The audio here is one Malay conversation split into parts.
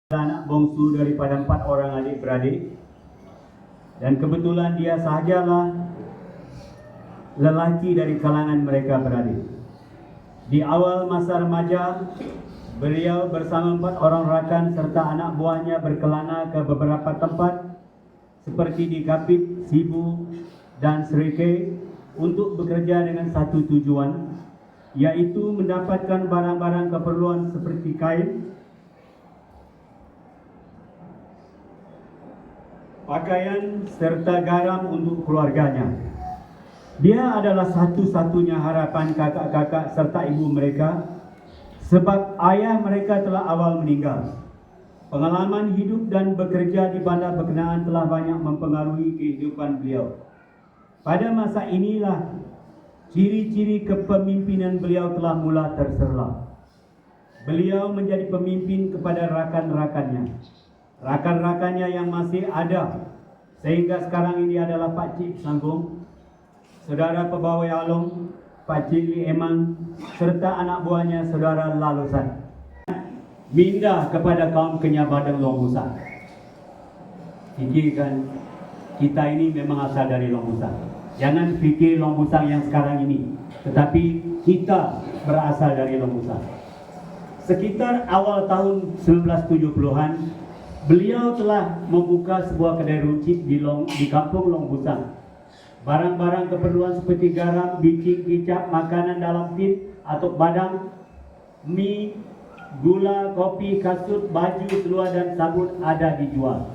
anak bongsu daripada 4 orang adik-beradik, dan kebetulan dia sahajalah lelaki dari kalangan mereka beradik. Di awal masa remaja, beliau bersama 4 orang rakan serta anak buahnya berkelana ke beberapa tempat seperti di Kapit, Sibu dan Serike untuk bekerja dengan satu tujuan, yaitu mendapatkan barang-barang keperluan seperti kain, pakaian serta garam untuk keluarganya. Dia adalah satu-satunya harapan kakak-kakak serta ibu mereka, sebab ayah mereka telah awal meninggal. Pengalaman hidup dan bekerja di bandar berkenaan telah banyak mempengaruhi kehidupan beliau. Pada masa inilah ciri-ciri kepemimpinan beliau telah mula terserlah. Beliau menjadi pemimpin kepada rakan-rakannya. Rakan-rakannya yang masih ada sehingga sekarang ini adalah Pak Cik Sanggung, Saudara Pebawai Along, Pak Cik Li Emang, serta anak buahnya Saudara Lalusan. Mindah kepada kaum Kenyah Badeng Long Busang. Fikirkan, kita ini memang asal dari Long Busang. Jangan fikir Long Busang yang sekarang ini, tetapi kita berasal dari Long Busang. Sekitar awal tahun 1970-an, beliau telah membuka sebuah kedai runcit di kampung Long Busang. Barang-barang keperluan seperti garam, bicing, kicap, makanan dalam tin atau badang, mie, gula, kopi, kasut, baju, seluar dan sabun ada dijual.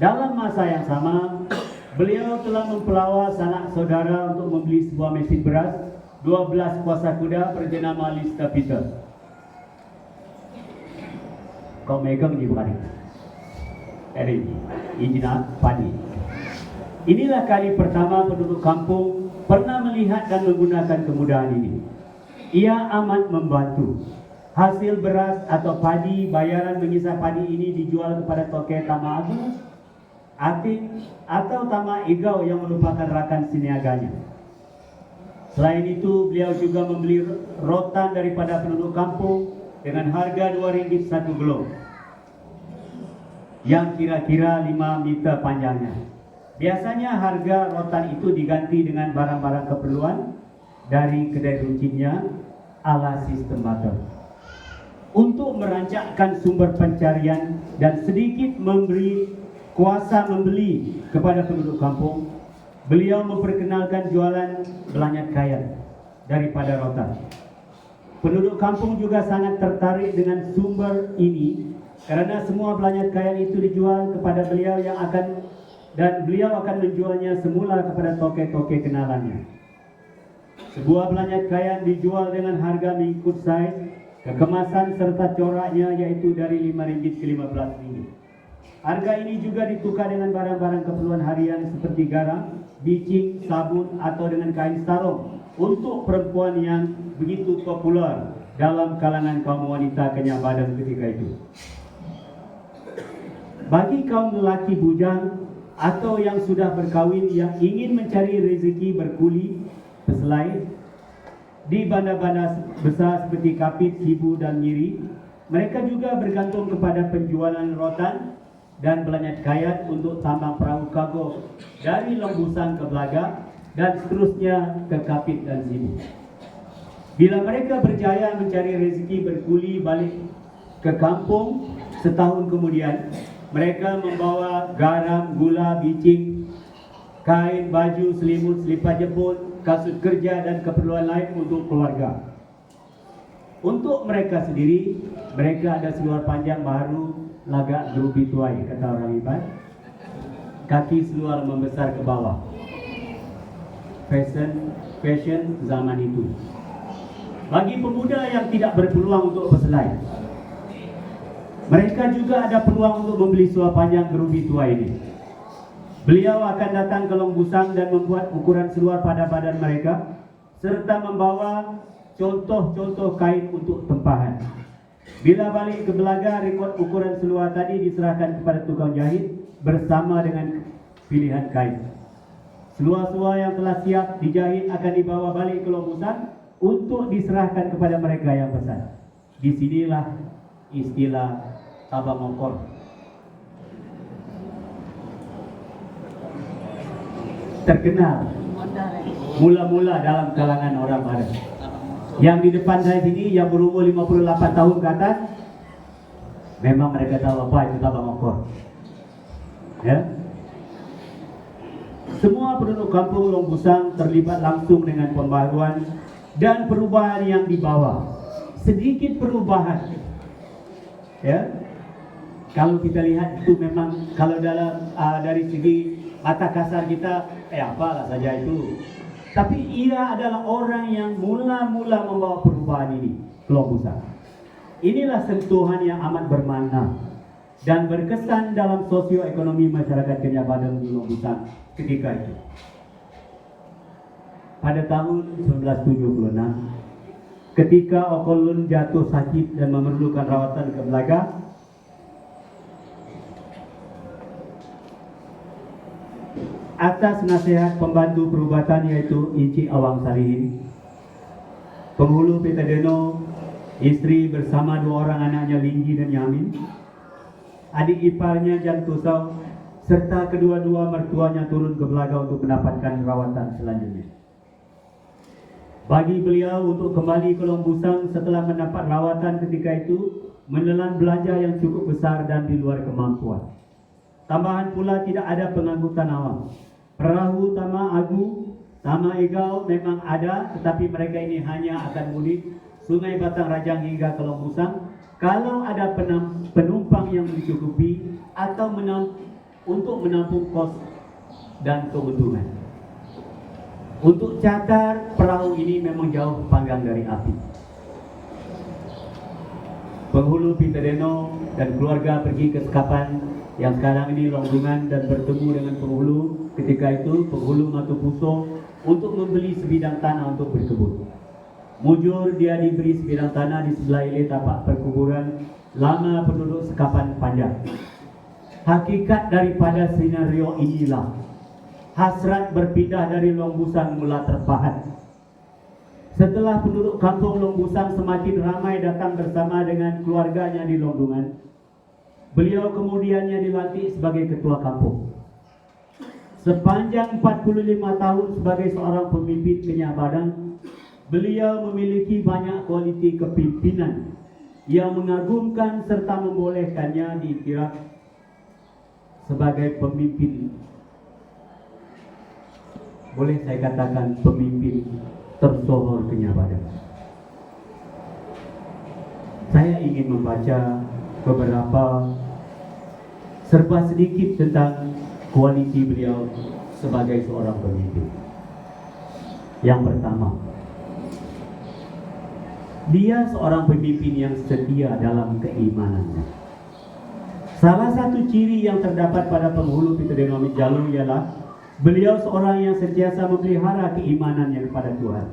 Dalam masa yang sama, beliau telah mempelawa sanak saudara untuk membeli sebuah mesin beras 12 kuasa kuda bernama Lister Peter. Kau megang di bukan? Ijina Padi. Inilah kali pertama penduduk kampung pernah melihat dan menggunakan kemudahan ini. Ia amat membantu. Hasil beras atau padi, bayaran mengisah padi ini dijual kepada toke Tama Agung, Atik atau Tama Igau yang merupakan rakan siniaganya. Selain itu, beliau juga membeli rotan daripada penduduk kampung dengan harga RM2 satu gelong, yang kira-kira 5 meter panjangnya. Biasanya harga rotan itu diganti dengan barang-barang keperluan dari kedai runcitnya ala sistem barter. Untuk merancangkan sumber pencarian dan sedikit memberi kuasa membeli kepada penduduk kampung, beliau memperkenalkan jualan belanyat kain daripada rotan. Penduduk kampung juga sangat tertarik dengan sumber ini karena semua belanyat kain itu dijual kepada beliau dan beliau akan menjualnya semula kepada toke-toke kenalannya. Sebuah belanyat kain dijual dengan harga mengikut saiz, kekemasan serta coraknya, yaitu dari RM5 ke RM15. Harga ini juga ditukar dengan barang-barang keperluan harian seperti garam, bicing, sabun atau dengan kain sarung untuk perempuan yang begitu populer dalam kalangan kaum wanita Kenyah Badeng ketika itu. Bagi kaum lelaki bujang atau yang sudah berkahwin yang ingin mencari rezeki berkuli peselai di bandar-bandar besar seperti Kapit, Sibu dan Miri, mereka juga bergantung kepada penjualan rotan dan belanyat kain untuk tambang perahu kargo dari Long Busang ke Belaga dan seterusnya ke Kapit dan Sibu. Bila mereka berjaya mencari rezeki berkuli balik ke kampung, setahun kemudian mereka membawa garam, gula, bicing, kain, baju, selimut, selipar jepun, kasut kerja dan keperluan lain untuk keluarga. Untuk mereka sendiri, mereka ada seluar panjang baru lagak gerubi tuai, kata orang Iban. Kaki seluar membesar ke bawah. Fashion zaman itu. Bagi pemuda yang tidak berpeluang untuk berselai, mereka juga ada peluang untuk membeli seluar panjang gerubi tua ini. Beliau akan datang ke Long Busang dan membuat ukuran seluar pada badan mereka, serta membawa contoh-contoh kain untuk tempahan. Bila balik ke Belaga, rekod ukuran seluar tadi diserahkan kepada tukang jahit bersama dengan pilihan kain. Seluar-seluar yang telah siap dijahit akan dibawa balik ke Long Busang untuk diserahkan kepada mereka yang pesan. Disinilah istilah Abang Mongkol. Terkenal mula-mula dalam kalangan orang Barat. Yang di depan saya sini yang berumur 58 tahun ke atas, memang mereka tahu apa itu Abang Mongkol. Ya. Semua penduduk kampung Long Busang terlibat langsung dengan pembaharuan dan perubahan yang dibawa. Sedikit perubahan, ya. Kalau kita lihat itu memang kalau dalam dari segi mata kasar kita, apalah saja itu. Tapi ia adalah orang yang mula-mula membawa perubahan ini ke Long Busang. Inilah sentuhan yang amat bermakna dan berkesan dalam sosioekonomi masyarakat Kenyabadeng di Long Busang ketika itu. Pada tahun 1976, ketika Okolun jatuh sakit dan memerlukan rawatan ke Belaga, atas nasihat pembantu perubatan yaitu Encik Awang Salihin, penghulu PT Deno, istri bersama 2 orang anaknya Linggi dan Yamin, adik iparnya Jan Tusau, serta kedua-dua mertuanya turun ke Belaga untuk mendapatkan rawatan selanjutnya. Bagi beliau untuk kembali ke Long Busang setelah mendapat rawatan ketika itu menelan belanja yang cukup besar dan di luar kemampuan. Tambahan pula tidak ada pengangkutan awam. Perahu Tama Agu, Tama Egau memang ada, tetapi mereka ini hanya akan mudik Sungai Batang Rajang hingga ke Long Busang kalau ada penumpang yang mencukupi atau untuk menampung kos dan keuntungan. Untuk catar, perahu ini memang jauh panggang dari api. Penghulu Pitedeno dan keluarga pergi ke sekapan yang sekarang ini Longgungan dan bertemu dengan penghulu ketika itu, penghulu Matupuso, untuk membeli sebidang tanah untuk berkebun. Mujur dia diberi sebidang tanah di sebelah ile tapak perkuburan lama penduduk sekapan panjang. Hakikat daripada skenario inilah hasrat berpindah dari Long Busang mula terpahat. Setelah penduduk kampung Long Busang semakin ramai datang bersama dengan keluarganya di Longgungan, beliau kemudiannya dilantik sebagai ketua kampung. Sepanjang 45 tahun sebagai seorang pemimpin Kenyabadeng, beliau memiliki banyak kualiti kepimpinan yang mengagumkan serta membolehkannya diiktiraf sebagai pemimpin, boleh saya katakan pemimpin tersohor Kenyabadeng. Saya ingin membaca beberapa serba sedikit tentang kualiti beliau sebagai seorang pemimpin. Yang pertama, dia seorang pemimpin yang setia dalam keimanannya. Salah satu ciri yang terdapat pada penghulu Pitedeno Jalung ialah beliau seorang yang sentiasa memelihara keimanannya kepada Tuhan.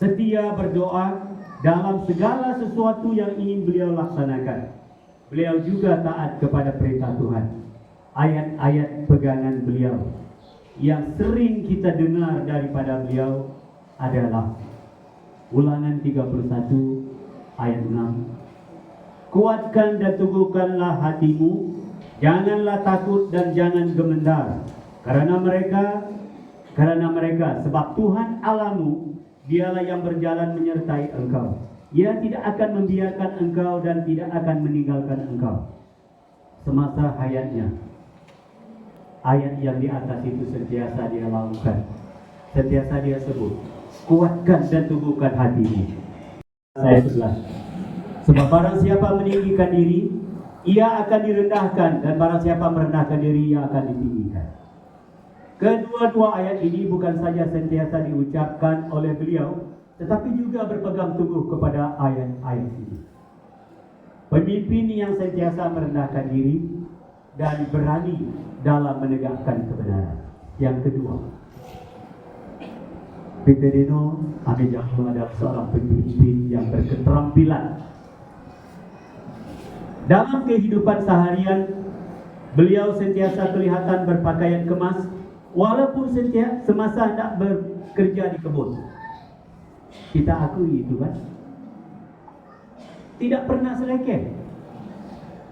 Setia berdoa dalam segala sesuatu yang ingin beliau laksanakan. Beliau juga taat kepada perintah Tuhan. Ayat-ayat pegangan beliau yang sering kita dengar daripada beliau adalah Ulangan 31 ayat 6. Kuatkan dan teguhkanlah hatimu, janganlah takut dan jangan gemendar, karena mereka sebab Tuhan Allahmu dialah yang berjalan menyertai engkau. Ia tidak akan membiarkan engkau dan tidak akan meninggalkan engkau semasa hayatnya. Ayat yang di atas itu sentiasa dia lakukan, sentiasa dia sebut, kuatkan dan teguhkan hatimu. Saya 11. Sebab barang siapa meninggikan diri, ia akan direndahkan, dan barang siapa merendahkan diri, ia akan ditinggikan. Kedua-dua ayat ini bukan saja sentiasa diucapkan oleh beliau, tetapi juga berpegang teguh kepada ayat-ayat ini. Pemimpin yang sentiasa merendahkan diri dan berani dalam menegakkan kebenaran. Yang kedua, Pitedeno Jalung adalah seorang pemimpin yang berketerampilan. Dalam kehidupan seharian, beliau sentiasa kelihatan berpakaian kemas, walaupun semasa hendak bekerja di kebun. Kita akui itu kan. Tidak pernah selekeh.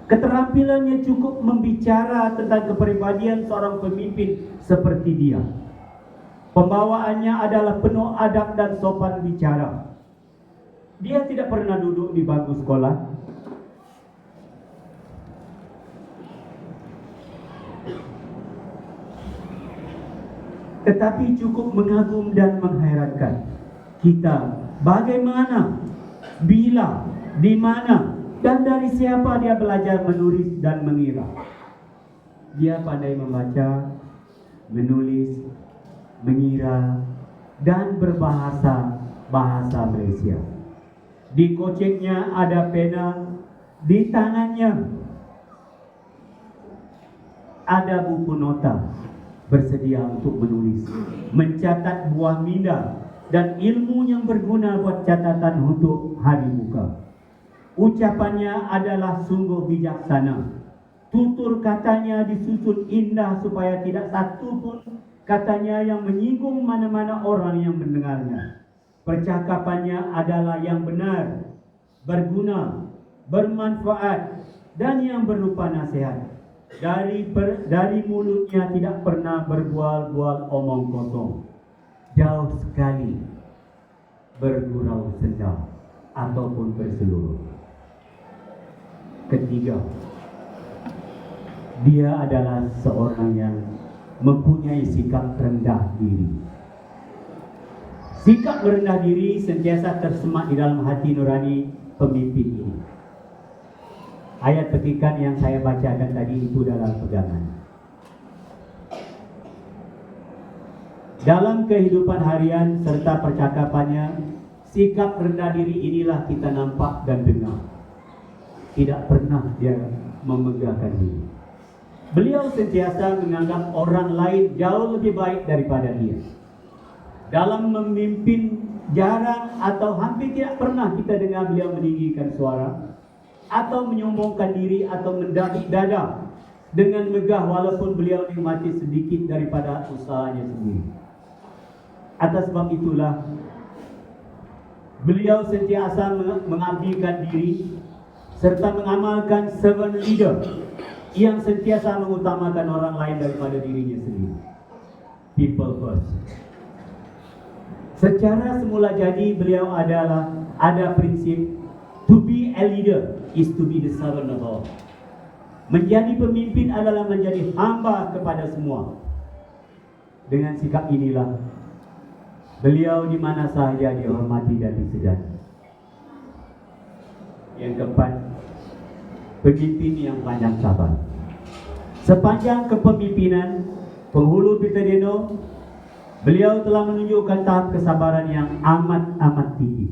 Keterampilannya cukup membicara tentang kepribadian seorang pemimpin seperti dia. Pembawaannya adalah penuh adab dan sopan bicara. Dia tidak pernah duduk di bangku sekolah. Tetapi cukup mengagum dan mengherankan kita bagaimana, bila, di mana, dan dari siapa dia belajar menulis dan mengira. Dia pandai membaca, menulis, mengira, dan berbahasa Malaysia. Di koceknya ada pena, di tangannya ada buku nota, bersedia untuk menulis, mencatat buah minda dan ilmu yang berguna buat catatan untuk hari muka. Ucapannya adalah sungguh bijaksana. Tutur katanya disusun indah supaya tidak satu pun katanya yang menyinggung mana-mana orang yang mendengarnya. Percakapannya adalah yang benar, berguna, bermanfaat, dan yang berupa nasihat. Dari mulutnya tidak pernah berbual-bual omong kosong. Jauh sekali bergurau senda ataupun berseluruh. Ketiga, dia adalah seorang yang mempunyai sikap rendah diri. Sikap rendah diri sentiasa tersemat di dalam hati nurani pemimpin ini. Ayat petikan yang saya bacakan tadi itu dalam pegangan. Dalam kehidupan harian serta percakapannya, sikap rendah diri inilah kita nampak dan dengar. Tidak pernah dia memegahkan diri. Beliau sentiasa menganggap orang lain jauh lebih baik daripada dia. Dalam memimpin jarang atau hampir tidak pernah kita dengar beliau meninggikan suara atau menyombongkan diri atau mendaki dada dengan megah walaupun beliau nikmati sedikit daripada usahanya sendiri. Atas sebab itulah beliau sentiasa mengabdikan diri serta mengamalkan servant leader yang sentiasa mengutamakan orang lain daripada dirinya sendiri. People first. Secara semula jadi beliau ada prinsip to be a leader is to be the servant of all. Menjadi pemimpin adalah menjadi hamba kepada semua. Dengan sikap inilah beliau di mana sahaja dihormati dan disegani. Yang keempat, pemimpin yang panjang sabar. Sepanjang kepemimpinan penghulu Peter Deno, beliau telah menunjukkan tahap kesabaran yang amat tinggi.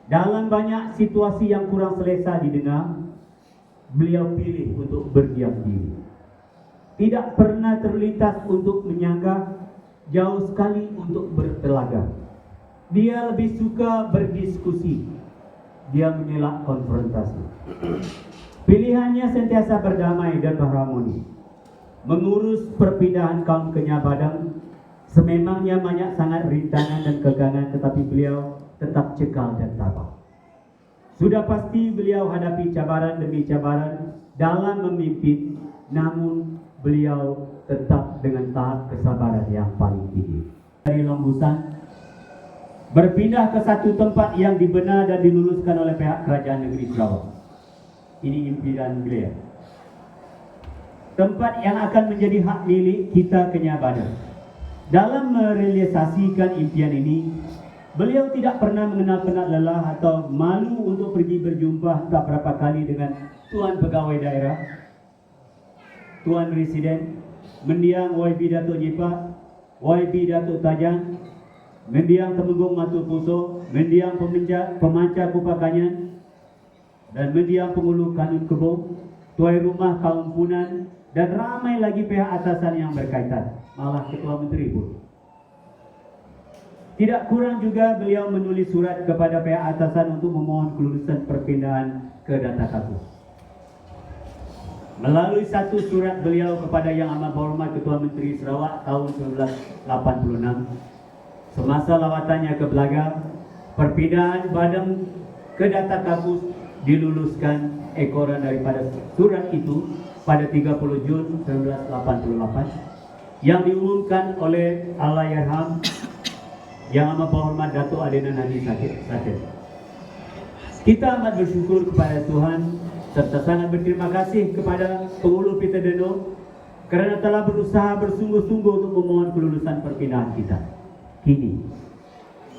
Dalam banyak situasi yang kurang selesa didengar, beliau pilih untuk berdiam diri. Tidak pernah terlintas untuk menyanggah, jauh sekali untuk bertelaga. Dia lebih suka berdiskusi. Dia mengelak konfrontasi. Pilihannya sentiasa berdamai dan berharmoni. Mengurus perpindahan kaum Kenya Badang sememangnya banyak sangat rintangan dan kegangan, tetapi beliau tetap cekal dan tabah. Sudah pasti beliau hadapi cabaran demi cabaran dalam memimpin, namun beliau tetap dengan tahap kesabaran yang paling tinggi. Dari Lombusan berpindah ke satu tempat yang dibina dan diluluskan oleh pihak kerajaan negeri Sarawak. Ini impian beliau. Tempat yang akan menjadi hak milik kita Kenya Badang. Dalam merealisasikan impian ini, beliau tidak pernah mengenal penat lelah atau malu untuk pergi berjumpa tak berapa kali dengan Tuan Pegawai Daerah, Tuan Residen, Mendiang YB Datuk Jipa, YB Datuk Tajang, Mendiang Temenggung Matu Puso, Mendiang Pemancar Kupakanyan, dan Mendiang Pengulu Kanun Kebo, Tuai Rumah Kaum Punan, dan ramai lagi pihak atasan yang berkaitan, malah Ketua Menteri pun. Tidak kurang juga beliau menulis surat kepada pihak atasan untuk memohon kelulusan perpindahan ke Data Kasus. Melalui satu surat beliau kepada Yang Amat Berhormat Ketua Menteri Sarawak tahun 1986, semasa lawatannya ke Belaga, perpindahan Badang ke Data Kasus diluluskan ekoran daripada surat itu pada 30 Jun 1988 yang diumumkan oleh Allahyarham Yang Amat Berhormat Datuk Adenan Haji Satir. Kita amat bersyukur kepada Tuhan serta sangat berterima kasih kepada Penghulu Peter Deno kerana telah berusaha bersungguh-sungguh untuk memohon kelulusan perpindahan kita. Kini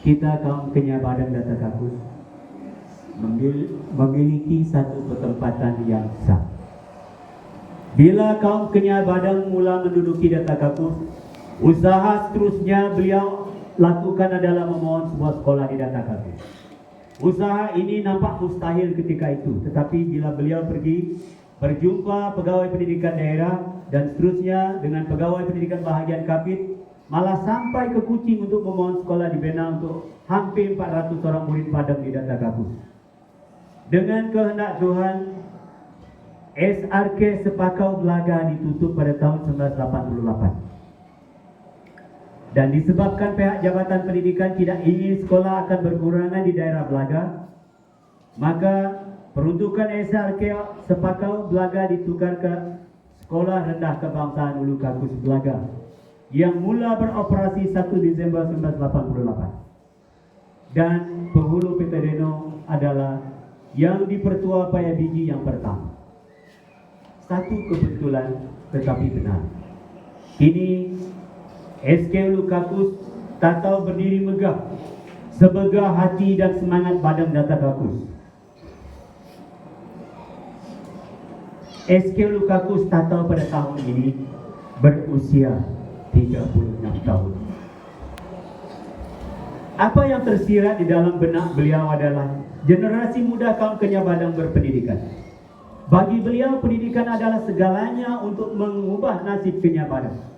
kita kaum Kenyah Badang Data Kakus memiliki satu pertempatan yang sah. Bila kaum Kenyah Badang mula menduduki Data Kakus, usaha seterusnya beliau lakukan adalah memohon sebuah sekolah di Data Kakus. Usaha ini nampak mustahil ketika itu, tetapi bila beliau pergi berjumpa pegawai pendidikan daerah dan seterusnya dengan pegawai pendidikan bahagian Kabit, malah sampai ke Kuching untuk memohon sekolah dibina untuk hampir 400 orang murid Padang di Data Kakus. Dengan kehendak Tuhan, SRK Sepakau Belaga ditutup pada tahun 1988. Dan disebabkan pihak Jabatan Pendidikan tidak ingin sekolah akan berkurangan di daerah Belaga, maka peruntukan SRK Sepakau Belaga ditukar ke Sekolah Rendah Kebangsaan Ulu Kakus Belaga yang mula beroperasi 1 Disember 1988. Dan Penghulu Peter Deno adalah yang dipertua Paya Biji yang pertama. Satu kebetulan tetapi benar. Kini SK Ulu Kakus tak tahu berdiri megah sebegah hati dan semangat Badang Data Kakus. SK Ulu Kakus tak tahu pada tahun ini berusia 36 tahun. Apa yang tersirat di dalam benak beliau adalah generasi muda kaum Kenyah Badang berpendidikan. Bagi beliau, pendidikan adalah segalanya untuk mengubah nasib Kenyah Badang.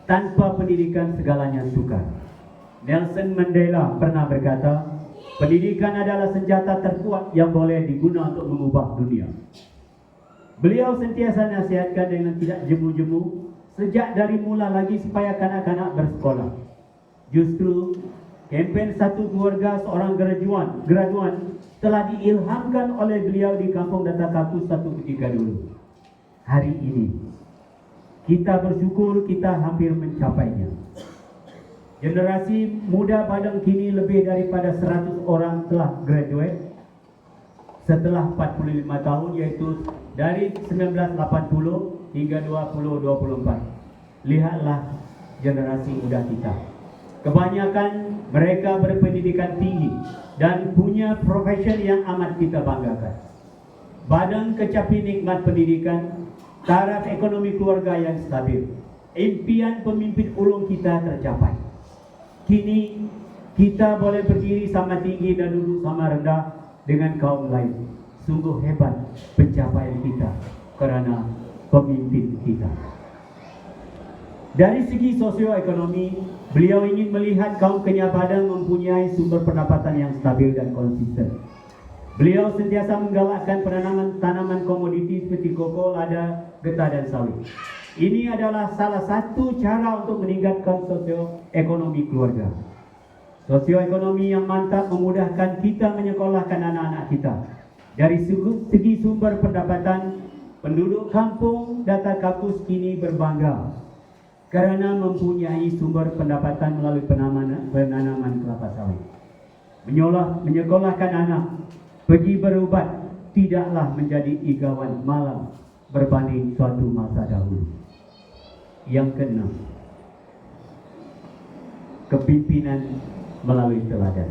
Tanpa pendidikan segalanya sukar. Nelson Mandela pernah berkata, pendidikan adalah senjata terkuat yang boleh digunakan untuk mengubah dunia. Beliau sentiasa nasihatkan dengan tidak jemu-jemu sejak dari mula lagi supaya kanak-kanak bersekolah. Justru kempen Satu Keluarga Seorang Graduan telah diilhamkan oleh beliau di Kampung Data Kakus satu ketika dulu. Hari ini kita bersyukur kita hampir mencapainya. Generasi muda Badang kini lebih daripada 100 orang telah graduate setelah 45 tahun, yaitu dari 1980 hingga 2024. Lihatlah generasi muda kita. Kebanyakan mereka berpendidikan tinggi dan punya profesi yang amat kita banggakan. Badang kecapi nikmat pendidikan, taraf ekonomi keluarga yang stabil. Impian pemimpin ulung kita tercapai. Kini kita boleh berdiri sama tinggi dan duduk sama rendah dengan kaum lain. Sungguh hebat pencapaian kita kerana pemimpin kita. Dari segi sosioekonomi, beliau ingin melihat kaum Kenyah Badang mempunyai sumber pendapatan yang stabil dan konsisten. Beliau sentiasa menggalakkan penanaman tanaman komoditi seperti koko, lada, getah dan sawit. Ini adalah salah satu cara untuk meningkatkan sosioekonomi keluarga. Sosioekonomi yang mantap memudahkan kita menyekolahkan anak-anak kita. Dari segi sumber pendapatan, penduduk kampung Data Kakus kini berbangga kerana mempunyai sumber pendapatan melalui penanaman kelapa sawit. Menyekolahkan anak, pergi berubat tidaklah menjadi igawan malam berbanding suatu masa dahulu. Yang keenam, kepimpinan melalui teladan.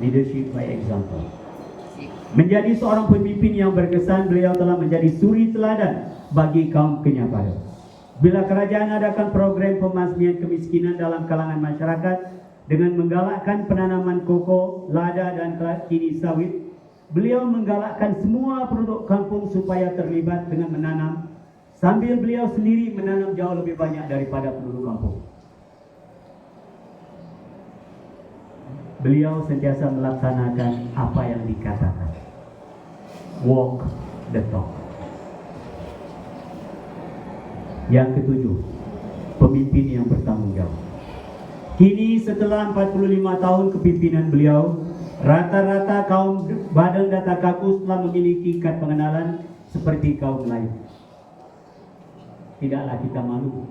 Leadership by example. Menjadi seorang pemimpin yang berkesan, beliau telah menjadi suri teladan bagi kaum Kenyah Badang. Bila kerajaan adakan program pemasmian kemiskinan dalam kalangan masyarakat dengan menggalakkan penanaman koko, lada dan kini sawit, beliau menggalakkan semua penduduk kampung supaya terlibat dengan menanam, sambil beliau sendiri menanam jauh lebih banyak daripada penduduk kampung. Beliau sentiasa melaksanakan apa yang dikatakan. Walk the talk. Yang ketujuh, pemimpin yang bertanggung jawab. Kini setelah 45 tahun kepimpinan beliau, Rata-rata kaum Badang Datak Kakus telah memiliki kad pengenalan seperti kaum lain. Tidaklah kita malu.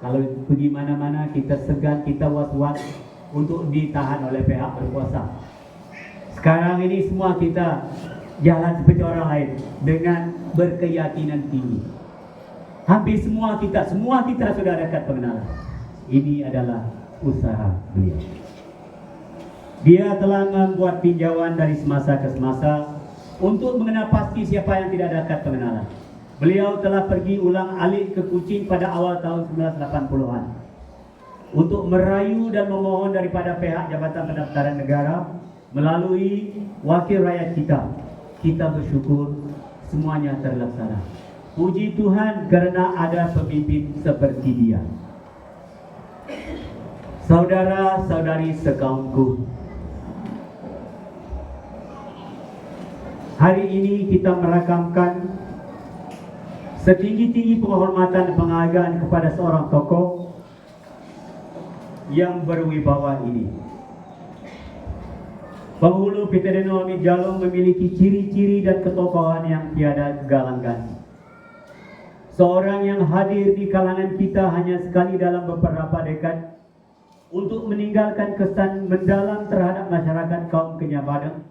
Kalau pergi mana-mana kita segan, kita was-was untuk ditahan oleh pihak berkuasa. Sekarang ini semua kita jalan seperti orang lain dengan berkeyakinan tinggi. Hampir semua kita sudah ada kad pengenalan. Ini adalah usaha beliau. Dia telah membuat tinjauan dari semasa ke semasa untuk mengenal pasti siapa yang tidak ada kad pengenalan. Beliau telah pergi ulang alik ke Kuching pada awal tahun 1980-an untuk merayu dan memohon daripada pihak Jabatan Pendaftaran Negara melalui wakil rakyat kita. Kita bersyukur semuanya terlaksana. Puji Tuhan kerana ada pemimpin seperti dia. Saudara-saudari sekaumku, hari ini kita merakamkan setinggi-tinggi penghormatan dan penghargaan kepada seorang tokoh yang berwibawa ini. Penghulu Pitadenau Amit Jalong memiliki ciri-ciri dan ketokohan yang tiada galanggan. Seorang yang hadir di kalangan kita hanya sekali dalam beberapa dekad untuk meninggalkan kesan mendalam terhadap masyarakat kaum Kenyah Badang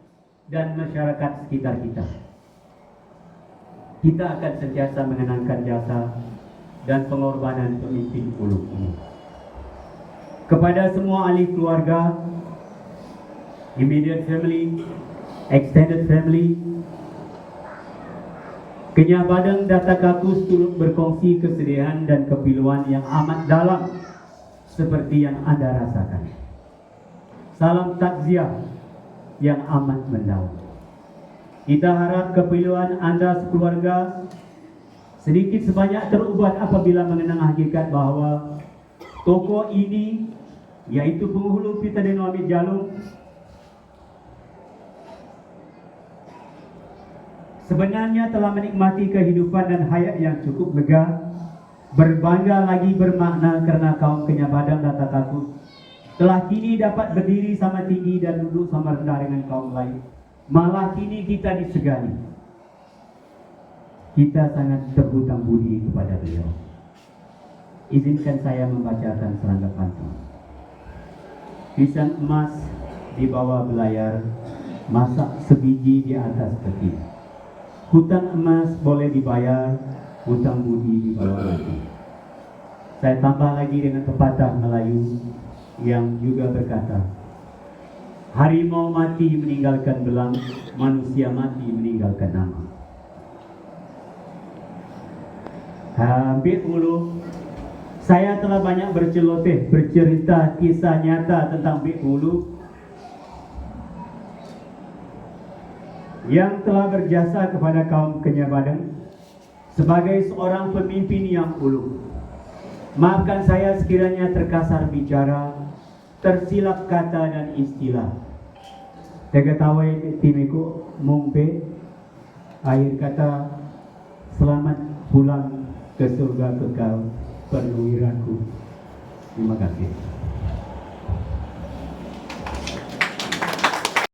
dan masyarakat sekitar kita. Kita akan sentiasa mengenangkan jasa dan pengorbanan pemimpin Ulu ini. Kepada semua ahli keluarga, immediate family, extended family, Kenyah Badang Datak Kakus turut berkongsi kesedihan dan kepiluan yang amat dalam seperti yang Anda rasakan. Salam takziah yang amat mendalam. Kita harap kepiluan Anda sekeluarga sedikit sebanyak terubat apabila mengenang hakikat bahawa tokoh ini, yaitu penghulu Pitadenau Amit Jalong, sebenarnya telah menikmati kehidupan dan hayat yang cukup lega, berbangga lagi bermakna kerana kaum Kenyah Badang Datak Kakus telah kini dapat berdiri sama tinggi dan duduk sama rendah dengan kaum lain. Malah kini kita disegani. Kita sangat berhutang budi kepada beliau. Izinkan saya membacakan serangga pantun. Pisang emas di bawah belayar, masak sebiji di atas peti. Hutang emas boleh dibayar, hutang budi di bawah mati. Saya tambah lagi dengan pepatah Melayu yang juga berkata, harimau mati meninggalkan belang, manusia mati meninggalkan nama. Hampir Ulu, saya telah banyak berceloteh, bercerita kisah nyata tentang Bik Ulu yang telah berjasa kepada kaum Kenyah Badang sebagai seorang pemimpin yang ulu. Maafkan saya sekiranya terkasar bicara, tersilap kata dan istilah. Tegatawai timiku mungpe, akhir kata selamat pulang ke surga kekal perwiraku. Terima kasih.